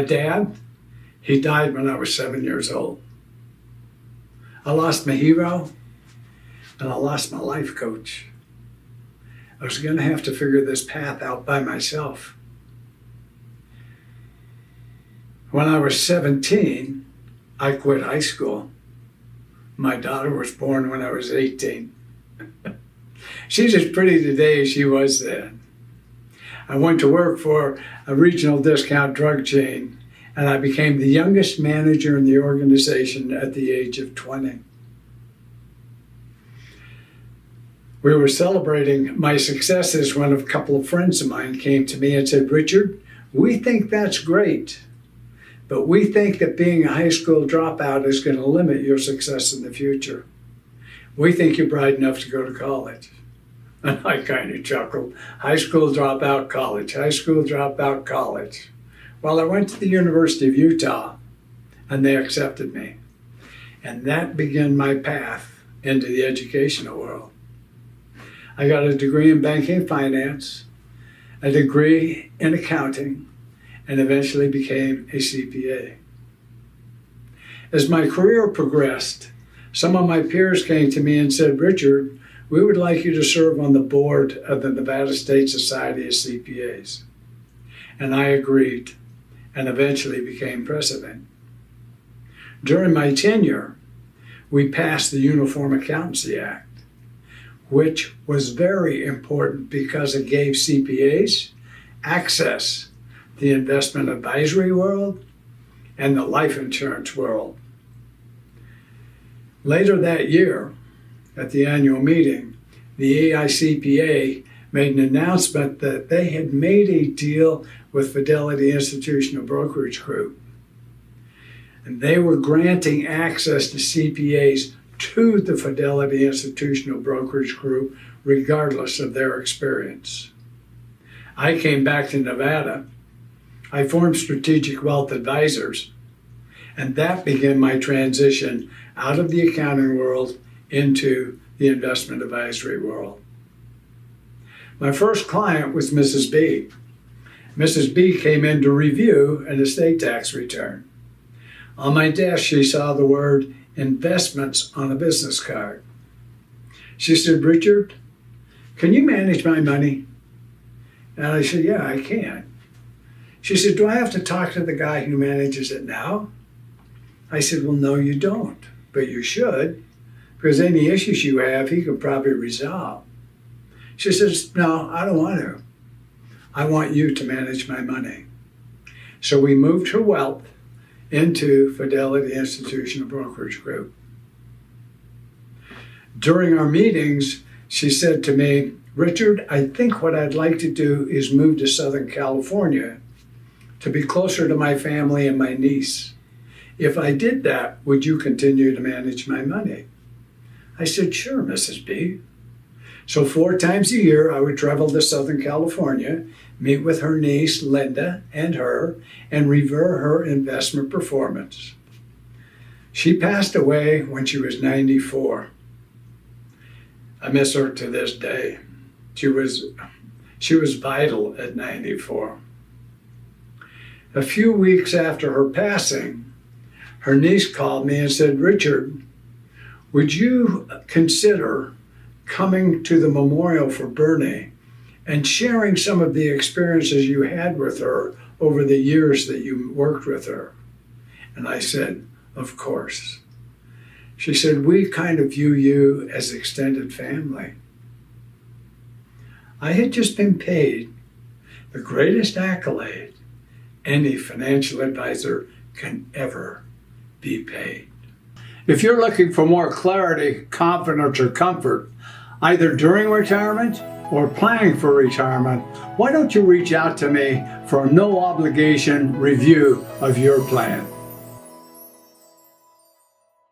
My dad, he died when I was 7 years old. I lost my hero, and I lost my life coach. I was going to have to figure this path out by myself. When I was 17, I quit high school. My daughter was born when I was 18. She's as pretty today as she was then. I went to work for a regional discount drug chain, and I became the youngest manager in the organization at the age of 20. We were celebrating my successes when a couple of friends of mine came to me and said, "Richard, we think that's great, but we think that being a high school dropout is going to limit your success in the future. We think you're bright enough to go to college." And I kind of chuckled. High school dropout, college. High school dropout, college. Well, I went to the University of Utah, and they accepted me. And that began my path into the educational world. I got a degree in banking and finance, a degree in accounting, and eventually became a CPA. As my career progressed, some of my peers came to me and said, "Richard, we would like you to serve on the board of the Nevada State Society of CPAs." And I agreed, and eventually became president. During my tenure, we passed the Uniform Accountancy Act, which was very important because it gave CPAs access to the investment advisory world and the life insurance world. Later that year, at the annual meeting, the AICPA made an announcement that they had made a deal with Fidelity Institutional Brokerage Group. And they were granting access to CPAs to the Fidelity Institutional Brokerage Group, regardless of their experience. I came back to Nevada. I formed Strategic Wealth Advisors, and that began my transition out of the accounting world into the investment advisory world. My first client was Mrs. B. Mrs. B came in to review an estate tax return. On my desk, she saw the word investments on a business card. She said, "Richard, can you manage my money?" And I said, "Yeah, I can." She said, "Do I have to talk to the guy who manages it now?" I said, "Well, no, you don't, but you should, because any issues you have, he could probably resolve." She says, "No, I don't want to. I want you to manage my money." So we moved her wealth into Fidelity Institutional Brokerage Group. During our meetings, she said to me, "Richard, I think what I'd like to do is move to Southern California to be closer to my family and my niece. If I did that, would you continue to manage my money?" I said, "Sure, Mrs. B." So 4 times a year, I would travel to Southern California, meet with her niece, Linda, and her, and review her investment performance. She passed away when she was 94. I miss her to this day. She was vital at 94. A few weeks after her passing, her niece called me and said, "Richard, would you consider coming to the memorial for Bernie and sharing some of the experiences you had with her over the years that you worked with her?" And I said, "Of course." She said, "We kind of view you as extended family." I had just been paid the greatest accolade any financial advisor can ever be paid. If you're looking for more clarity, confidence, or comfort, either during retirement or planning for retirement, why don't you reach out to me for a no obligation review of your plan?